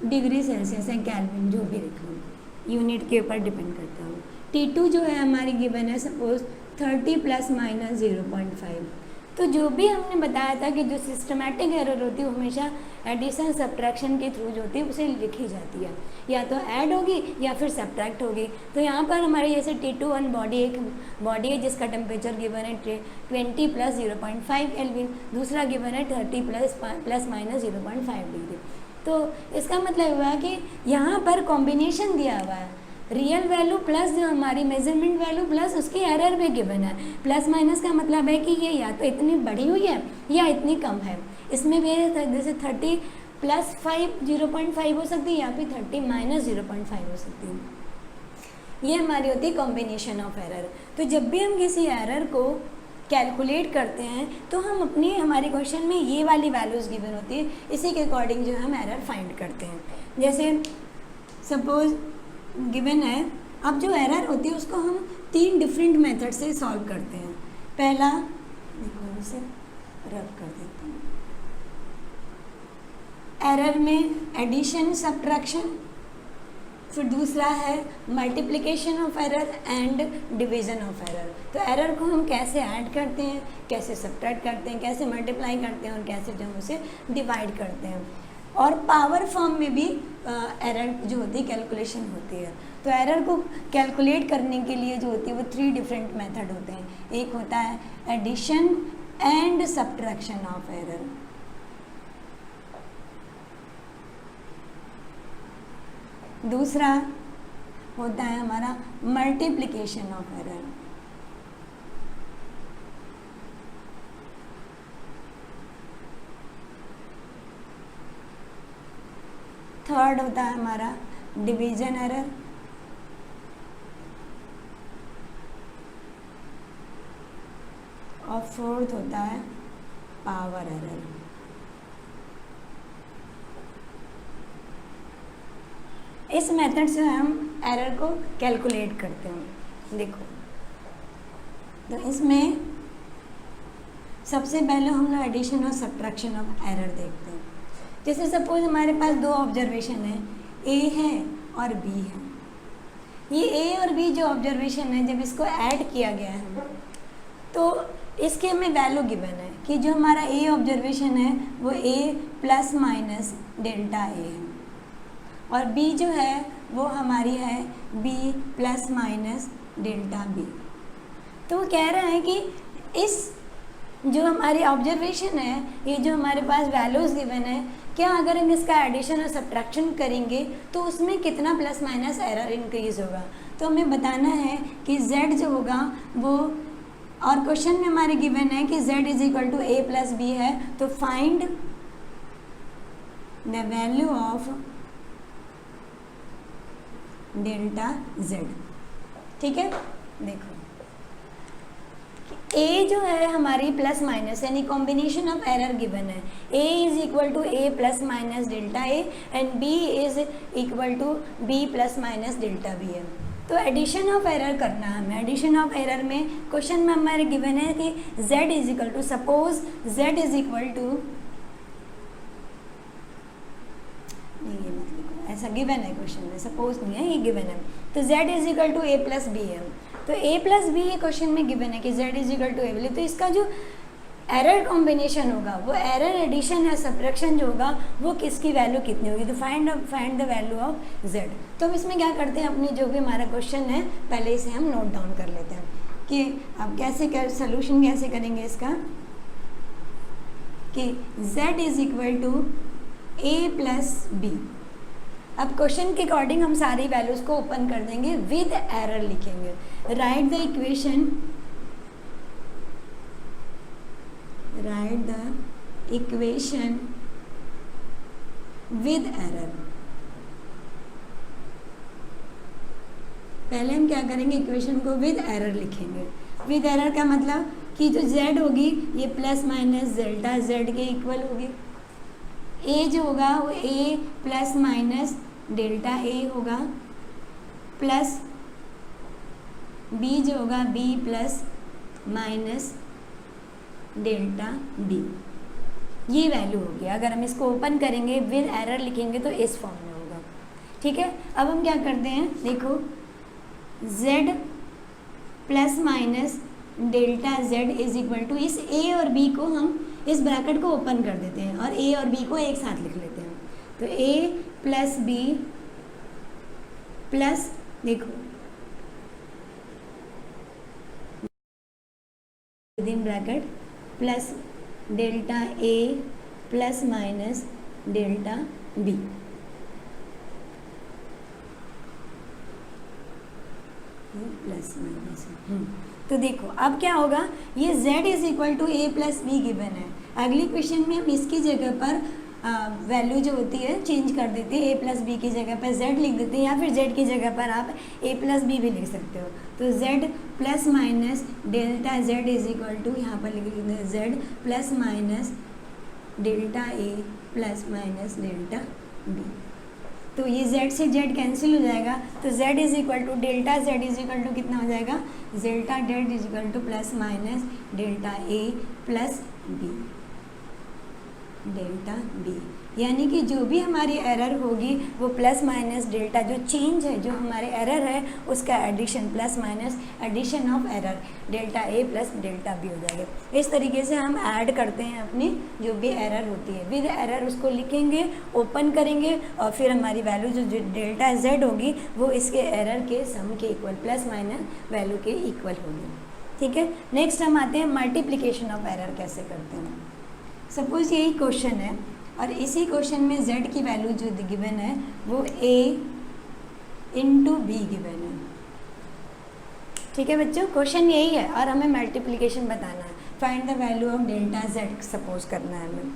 डिग्री सेल्सियस है, केल्विन जो भी लिखो, यूनिट के ऊपर डिपेंड करता है। T2 जो है हमारी गिवन है सपोज 30 प्लस माइनस 0.5। तो जो भी हमने बताया था कि जो सिस्टमैटिक एरर होती है वो हमेशा एडिशन सब्ट्रैक्शन के थ्रू जो होती है उसे लिखी जाती है, या तो ऐड होगी या फिर सब्ट्रैक्ट होगी। तो यहाँ पर हमारे जैसे T2 बॉडी एक बॉडी है जिसका टेम्परेचर गिवन है 20 प्लस 0.5 केल्विन, दूसरा गिवन है 30 प्लस माइनस 0.5 डिग्री। तो इसका मतलब हुआ कि यहाँ पर कॉम्बिनेशन दिया हुआ है, रियल वैल्यू प्लस जो हमारी मेजरमेंट वैल्यू प्लस उसकी एरर भी गिवन है। प्लस माइनस का मतलब है कि ये या तो इतनी बड़ी हुई है या इतनी कम है। इसमें भी जैसे 30 प्लस 5 0.5 हो सकती है या फिर 30 माइनस 0.5 हो सकती है। ये हमारी होती है कॉम्बिनेशन ऑफ एरर। तो जब भी हम किसी एरर को कैलकुलेट करते हैं तो हम अपनी हमारे क्वेश्चन में ये वाली वैल्यूज़ गिवन होती है, इसी के अकॉर्डिंग जो है हम एरर फाइंड करते हैं। जैसे सपोज गिवन है, अब जो एरर होती है उसको हम 3 डिफरेंट मेथड से सॉल्व करते हैं। पहला देखो इसे रब कर देते हैं, एरर में एडिशन सब्ट्रैक्शन, फिर दूसरा है multiplication of error and division of error. तो एरर को हम कैसे ऐड करते हैं, कैसे सब्ट्रैक्ट करते हैं, कैसे मल्टीप्लाई करते हैं और कैसे जो हम उसे डिवाइड करते हैं। और पावर फॉर्म में भी एरर जो होती है कैलकुलेशन होती है। तो एरर को कैलकुलेट करने के लिए जो होती है वो 3 डिफरेंट मेथड होते हैं। एक होता है addition and subtraction of error, दूसरा होता है हमारा मल्टीप्लिकेशन ऑफ एरर, थर्ड होता है हमारा डिवीजन एरर, और फोर्थ होता है पावर एरर। इस मेथड से हम एरर को कैलकुलेट करते हैं। देखो तो इसमें सबसे पहले हम लोग एडिशन और सब्ट्रैक्शन ऑफ एरर देखते हैं। जैसे सपोज हमारे पास 2 ऑब्जर्वेशन है, ए है और बी है। ये ए और बी जो ऑब्जर्वेशन है, जब इसको ऐड किया गया है तो इसके हमें वैल्यू गिवन है कि जो हमारा ए ऑब्जर्वेशन है वो A plus minus delta A है, और बी जो है वो हमारी है B plus minus delta B. तो वो कह रहा है कि इस जो हमारी ऑब्जर्वेशन है, ये जो हमारे पास वैल्यूज़ गिवन है, क्या अगर हम इसका एडिशन और सब्ट्रैक्शन करेंगे तो उसमें कितना प्लस माइनस एरर इंक्रीज होगा। तो हमें बताना है कि z जो होगा वो, और क्वेश्चन में हमारे गिवन है कि z is equal to a plus B है, तो find the value of delta z। ठीक है, देखो a जो है हमारी प्लस माइनस यानी कॉम्बिनेशन ऑफ एरर गिवन है, a is equal to a plus minus delta a and b is equal to b plus minus delta b है। तो एडिशन ऑफ एरर करना है हमें। एडिशन ऑफ एरर में क्वेश्चन में हमारे गिवन है कि z is equal to, suppose z is equal to, नहीं ये मत लिखो, ऐसा गिवन है क्वेश्चन में, सपोज नहीं है, ये गिवन है। तो z is equal to a plus B है, तो a प्लस बी ये क्वेश्चन में गिवन है कि z is equal to a, तो इसका जो एरर कॉम्बिनेशन होगा, वो एरर एडिशन या सब्ट्रैक्शन जो होगा वो किसकी वैल्यू कितनी होगी, तो find the value of z। तो हम इसमें क्या करते हैं, अपनी जो भी हमारा क्वेश्चन है पहले इसे हम नोट डाउन कर लेते हैं कि अब कैसे सोल्यूशन कैसे करेंगे इसका, कि z is equal to a plus B. अब क्वेश्चन के अकॉर्डिंग हम सारी वैल्यूज को ओपन कर देंगे, विद एरर लिखेंगे। Write the equation with error. पहले हम क्या करेंगे, इक्वेशन को विद एरर लिखेंगे। विद एरर का मतलब कि जो z होगी ये प्लस माइनस डेल्टा z के इक्वल होगी, a जो होगा वो a plus minus delta a होगा, प्लस b जो होगा b plus minus delta b। ये वैल्यू होगी। अगर हम इसको ओपन करेंगे विद एरर लिखेंगे तो इस फॉर्म में होगा। ठीक है, अब हम क्या करते हैं, देखो z plus minus delta z is equal to, इस a और b को हम इस ब्रैकेट को ओपन कर देते हैं और a और b को एक साथ लिख लेते हैं। तो a प्लस b प्लस, देखो within bracket plus delta a plus minus delta b। Plus minus, तो देखो अब क्या होगा, ये z is equal to a plus B given है। अगली क्वेश्चन में हम इसकी जगह पर वैल्यू जो होती है चेंज कर देते हैं, a प्लस बी की जगह पर z लिख देते हैं, या फिर z की जगह पर आप a प्लस बी भी लिख सकते हो। तो z plus minus delta z is equal to, यहाँ पर लिख देते हैं z plus minus delta a plus minus delta b। तो ये z से z कैंसिल हो जाएगा, तो z is equal to delta z is equal to कितना हो जाएगा, delta z is equal to plus minus delta a plus b delta b। यानी कि जो भी हमारी एरर होगी वो प्लस माइनस डेल्टा, जो चेंज है जो हमारे एरर है उसका addition, plus minus addition of error delta a plus delta b हो जाएगा। इस तरीके से हम ऐड करते हैं अपनी जो भी एरर होती है, विद एरर उसको लिखेंगे, ओपन करेंगे और फिर हमारी वैल्यू जो डेल्टा z होगी वो इसके एरर के सम के इक्वल, प्लस माइनस वैल्यू के इक्वल होगी। ठीक है, नेक्स्ट हम आते हैं मल्टीप्लिकेशन ऑफ एरर कैसे करते हैं। सपोज यही क्वेश्चन है और इसी क्वेश्चन में z की वैल्यू जो गिवन है वो a इंटू बी गिवन है। ठीक है बच्चों, क्वेश्चन यही है और हमें मल्टीप्लिकेशन बताना है, find the value of delta z suppose करना है हमें।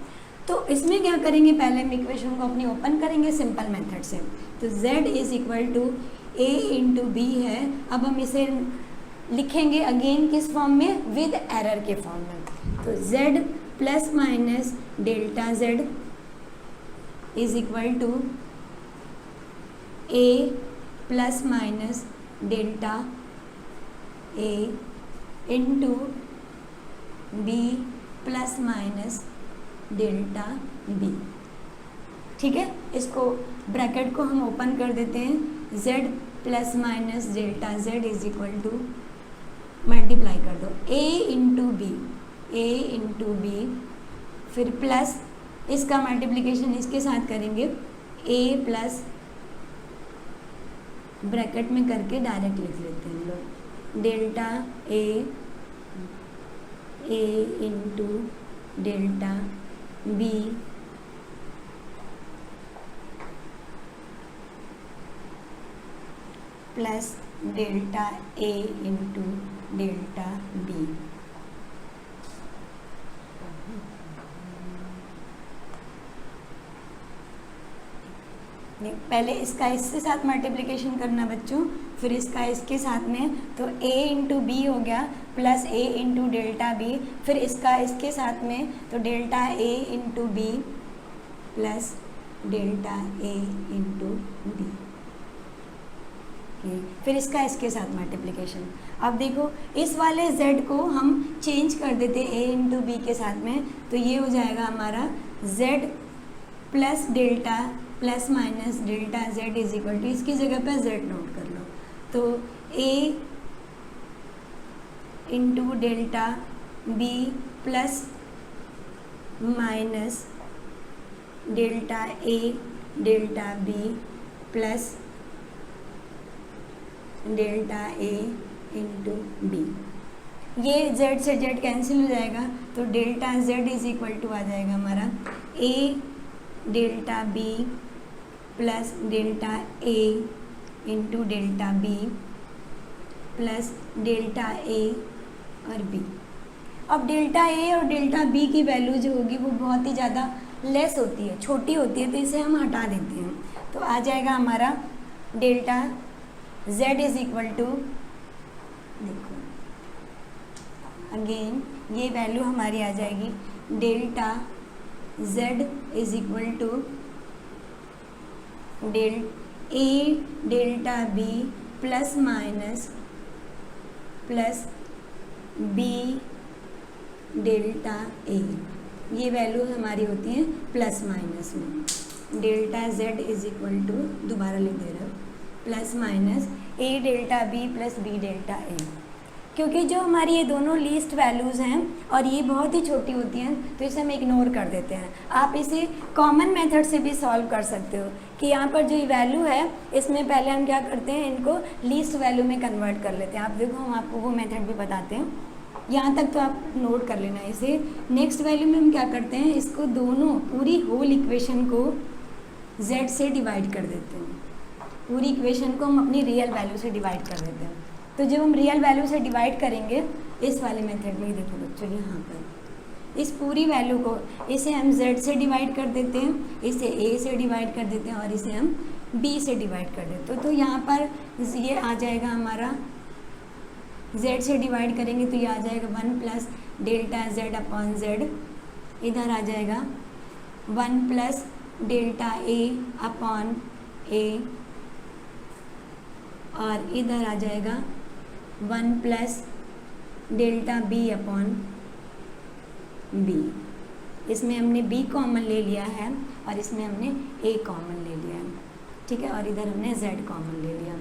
तो इसमें क्या करेंगे, पहले हम इक्वेशन को अपनी ओपन करेंगे सिंपल मेथड से। तो z is equal to a into B है। अब हम इसे लिखेंगे अगेन किस फॉर्म में, विद एरर के फॉर्म में। तो z plus minus delta z is equal to a plus minus delta a into b plus minus delta b। ठीक है, इसको ब्रैकेट को हम ओपन कर देते हैं, z plus minus delta Z is equal to, multiply कर दो ए इंटू बी, फिर प्लस इसका मल्टीप्लिकेशन इसके साथ करेंगे, ए प्लस ब्रैकेट में करके डायरेक्ट लिख लेते हैं हम लोग, delta A into delta B plus delta A into delta B. पहले इसका इसके साथ मल्टीप्लिकेशन करना बच्चों, फिर इसका इसके साथ में, तो a इंटू बी हो गया plus a into delta B, फिर इसका इसके साथ में तो delta a into B plus delta a into B, फिर इसका इसके साथ मल्टीप्लिकेशन। अब देखो इस वाले z को हम चेंज कर देते a इंटू बी के साथ में, तो ये हो जाएगा हमारा z plus delta plus minus delta z is equal to, इसकी जगह पर z नोट कर लो, तो a into delta b plus minus delta a delta b plus delta a into B. ये z से z कैंसिल हो जाएगा, तो delta z is equal to आ जाएगा हमारा a delta b plus delta a into delta b plus delta a और b। अब डेल्टा a और डेल्टा b की वैल्यू जो होगी वो बहुत ही ज़्यादा लेस होती है, छोटी होती है, तो इसे हम हटा देते हैं, तो आ जाएगा हमारा delta z is equal to, देखो अगेन ये वैल्यू हमारी आ जाएगी delta z is equal to delta b plus minus plus b delta a, ये वैल्यू हमारी होती है प्लस माइनस में। Delta z is equal to, दोबारा लिख दे रहे हो, plus minus a delta b plus b delta a, क्योंकि जो हमारी ये दोनों लीस्ट वैल्यूज़ हैं और ये बहुत ही छोटी होती हैं, तो इसे हम इग्नोर कर देते हैं। आप इसे कॉमन मेथड से भी सॉल्व कर सकते हो कि यहाँ पर जो वैल्यू है इसमें पहले हम क्या करते हैं, इनको लीस्ट वैल्यू में कन्वर्ट कर लेते हैं। आप देखो हम आपको वो मेथड भी बताते हैं, यहाँ तक तो आप नोट कर लेना इसे। नेक्स्ट वैल्यू में हम क्या करते हैं, इसको दोनों पूरी होल इक्वेशन को z से डिवाइड कर देते हैं, पूरी इक्वेशन को हम अपनी रियल वैल्यू से डिवाइड कर देते हैं। तो जब हम रियल वैल्यू से डिवाइड करेंगे इस वाले मेथड में, देखो बच्चों यहाँ पर इस पूरी वैल्यू को, इसे हम z से डिवाइड कर देते हैं, इसे a से डिवाइड कर देते हैं और इसे हम b से डिवाइड कर देते हैं। तो यहाँ पर ये आ जाएगा हमारा, z से डिवाइड करेंगे तो ये आ जाएगा 1 plus delta z upon z, इधर आ जाएगा 1 plus delta a upon a, और इधर आ जाएगा 1 plus delta b upon b। इसमें हमने b कॉमन ले लिया है और इसमें हमने a कॉमन ले लिया है, ठीक है, और इधर हमने z कॉमन ले लिया।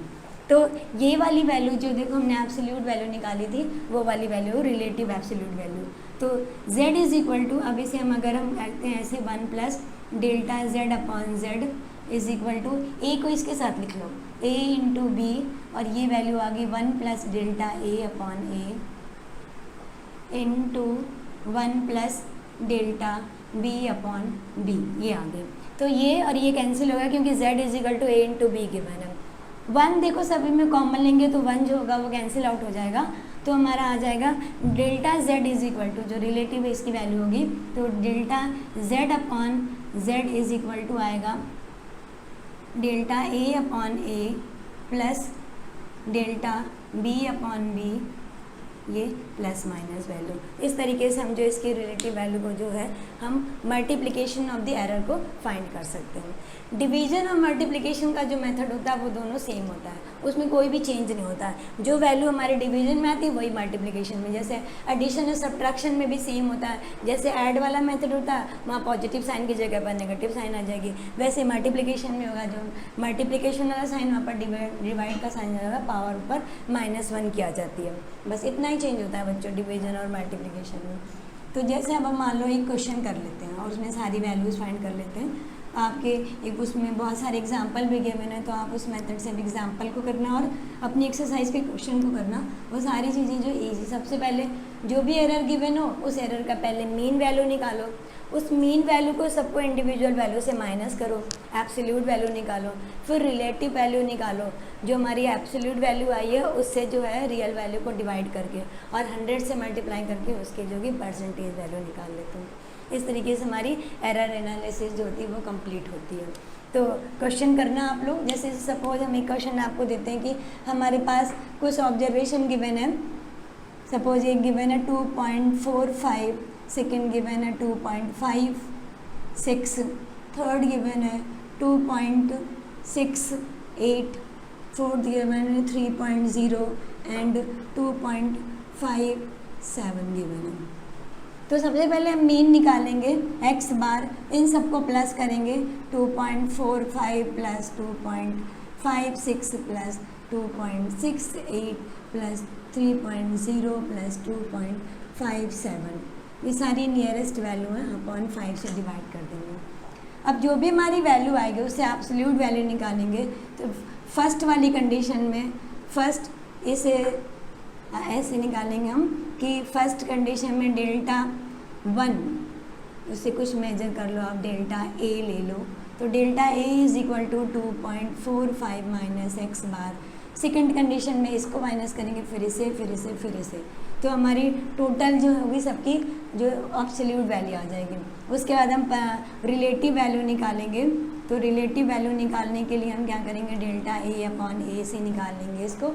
तो ये वाली वैल्यू जो देखो हमने एब्सोल्यूट वैल्यू निकाली थी, वो वाली वैल्यू रिलेटिव एब्सोल्यूट वैल्यू। तो z इज इक्वल टू, अब इसे हम अगर हम कहते हैं ऐसे 1 plus delta z upon z is equal to, a को इसके साथ लिख लो a इंटू बी, और ये वैल्यू आ गई 1 plus delta a upon a into 1 plus delta b upon b, ये आ गए। तो ये और ये कैंसिल होगा क्योंकि z is equal to a into B given है। 1 देखो सभी में कॉमन लेंगे तो 1 जो होगा वो कैंसिल आउट हो जाएगा, तो हमारा आ जाएगा delta z is equal to, जो रिलेटिव है इसकी वैल्यू होगी, तो delta z upon z is equal to आएगा delta a upon a plus delta b upon b ये प्लस माइनस वैल्यू। इस तरीके से हम जो इसकी रिलेटिव वैल्यू को जो है हम मल्टीप्लिकेशन ऑफ द एरर को फाइंड कर सकते हैं। डिवीजन और मल्टीप्लिकेशन का जो मेथड होता है वो दोनों सेम होता है, उसमें कोई भी चेंज नहीं होता है। जो वैल्यू हमारे डिवीजन में आती है वही मल्टीप्लिकेशन में, जैसे एडिशन और सब्ट्रैक्शन में भी सेम होता है। जैसे ऐड वाला मेथड होता है वहाँ पॉजिटिव साइन की जगह पर नेगेटिव साइन आ जाएगी, वैसे मल्टीप्लिकेशन में होगा, जो मल्टीप्लिकेशन वाला साइन वहाँ पर डिवाइड का साइन आ जाएगा, पावर ऊपर -1 की आ जाती है। बस इतना ही चेंज होता है बच्चों डिवीजन और मल्टीप्लिकेशन में। तो जैसे अब हम मान लो एक क्वेश्चन कर लेते हैं और उसमें सारी वैल्यूज़ फाइंड कर लेते हैं। आपके एक उसमें बहुत सारे एग्जाम्पल भी गिवन है, तो आप उस मेथड से भी एग्जाम्पल को करना और अपनी एक्सरसाइज के क्वेश्चन को करना। वो सारी चीज़ें जो ईजी, सबसे पहले जो भी एरर गिवन हो उस एरर का पहले मीन वैल्यू निकालो, उस मीन वैल्यू को सबको इंडिविजुअल वैल्यू से माइनस करो, एब्सोल्यूट वैल्यू निकालो, फिर रिलेटिव वैल्यू निकालो, जो हमारी एब्सोल्यूट वैल्यू आई है उससे जो है रियल वैल्यू को डिवाइड करके और 100 से मल्टीप्लाई करके उसके जो कि परसेंटेज वैल्यू निकाल लेते हैं। इस तरीके से हमारी एरर एनालिसिस जो होती है वो कंप्लीट होती है। तो क्वेश्चन करना आप लोग, जैसे सपोज हम एक क्वेश्चन आपको देते हैं कि हमारे पास कुछ ऑब्जर्वेशन गिवन है। सपोज एक गिवन है 2.45, सेकेंड गिवन है 2.56, थर्ड गिवन है 2.68, फोर्थ गिवन है 3.0 एंड 2.57 गिवन है। तो सबसे पहले हम मीन निकालेंगे x बार, इन सबको प्लस करेंगे, 2.45 प्लस 2.56 प्लस 2.68 प्लस 3.0 प्लस 2.57, ये सारी नियरेस्ट वैल्यू है, अपॉन 5 से डिवाइड कर देंगे। अब जो भी हमारी वैल्यू आएगी उससे एब्सोल्यूट वैल्यू निकालेंगे। तो फर्स्ट वाली कंडीशन में फर्स्ट इसे ऐसे निकालेंगे हम कि फर्स्ट कंडीशन में डेल्टा 1, उससे कुछ मेजर कर लो आप, डेल्टा ए ले लो, तो delta A is equal to 2.45 minus X bar. Second condition में इसको माइनस करेंगे, फिर इसे, तो हमारी टोटल जो होगी सबकी जो एब्सोल्यूट वैल्यू आ जाएगी। उसके बाद हम रिलेटिव वैल्यू निकालेंगे। तो रिलेटिव वैल्यू निकालने के लिए हम क्या करेंगे, डेल्टा ए अपॉन ए से निकाल लेंगे इसको,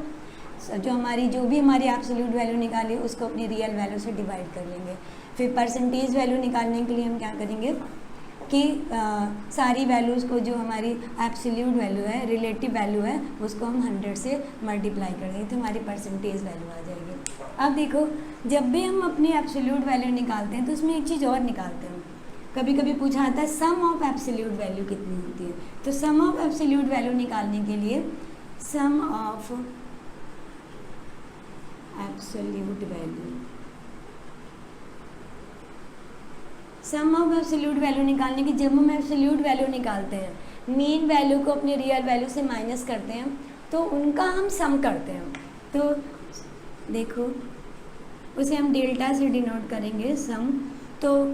जो भी हमारी एब्सोल्यूट वैल्यू निकाली उसको अपनी रियल वैल्यू से डिवाइड कर लेंगे। फिर परसेंटेज वैल्यू निकालने के लिए हम क्या करेंगे कि सारी वैल्यूज़ को जो हमारी एब्सोल्यूट वैल्यू है, रिलेटिव वैल्यू है, उसको हम 100 से मल्टीप्लाई कर देंगे तो हमारी परसेंटेज वैल्यू आ जाएगी। अब देखो, जब भी हम अपनी एब्सोल्यूट वैल्यू निकालते हैं तो उसमें एक चीज़ और निकालते हैं, कभी कभी पूछा आता है सम ऑफ एब्सोल्यूट वैल्यू कितनी होती है। तो सम ऑफ एब्सोल्यूट वैल्यू निकालने के लिए sum of absolute value, sum of absolute value निकालने की, जब हम एब्सोल्यूट वैल्यू निकालते हैं, मीन वैल्यू को अपनी रियल वैल्यू से माइनस करते हैं तो उनका हम सम करते हैं। तो देखो उसे हम डेल्टा से डिनोट करेंगे सम। तो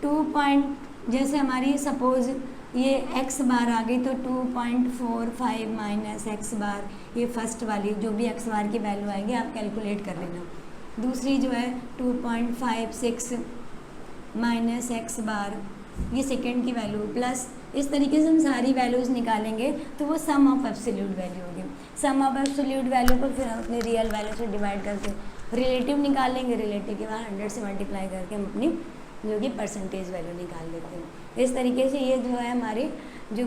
2 जैसे हमारी सपोज ये x बार आ गई तो 2.45 माइनस एक्स बार, ये फर्स्ट वाली जो भी x बार की वैल्यू आएगी आप कैलकुलेट कर लेना। दूसरी जो है 2.56 माइनस एक्स बार, ये सेकेंड की वैल्यू, प्लस इस तरीके से हम सारी वैल्यूज़ निकालेंगे तो वो सम ऑफ एब्सोल्यूट वैल्यू होगी। सम ऑफ एब्सोल्यूट वैल्यू को फिर अपनी रियल वैल्यू से डिवाइड करके रिलेटिव निकाल लेंगे, रिलेटिव के बाद 100 से मल्टीप्लाई करके हम अपनी जो कि परसेंटेज वैल्यू निकाल लेते हैं। इस तरीके से ये जो है हमारी जो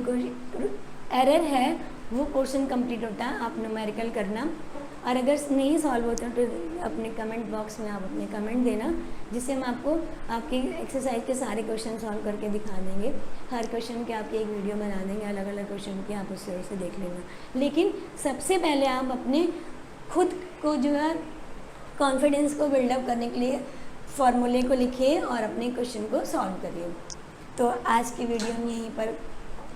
एरर है वो पोर्शन कंप्लीट होता है। आप न्यूमेरिकल करना, और अगर नहीं सॉल्व होता तो अपने कमेंट बॉक्स में आप अपने कमेंट देना, जिससे हम आपको आपकी एक्सरसाइज के सारे क्वेश्चन सॉल्व करके दिखा देंगे। हर क्वेश्चन के आपकी एक वीडियो बना देंगे, अलग अलग क्वेश्चन की, आप उससे देख लेना। लेकिन सबसे पहले आप अपने खुद को जो है कॉन्फिडेंस को बिल्डअप करने के लिए फॉर्मूले को लिखिए और अपने क्वेश्चन को सॉल्व करिए। तो आज की वीडियो हम यहीं पर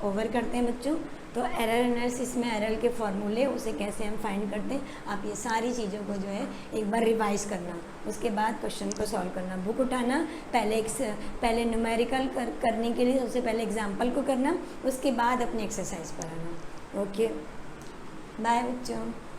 ओवर करते हैं बच्चों। तो एरर एनालिसिस में एरर के फॉर्मूले, उसे कैसे हम फाइंड करते हैं, आप ये सारी चीज़ों को जो है एक बार रिवाइज करना, उसके बाद क्वेश्चन को सॉल्व करना। बुक उठाना, पहले न्यूमेरिकल करने के लिए सबसे पहले एग्जाम्पल को करना, उसके बाद अपनी एक्सरसाइज पर आना। ओके, बाय बच्चों।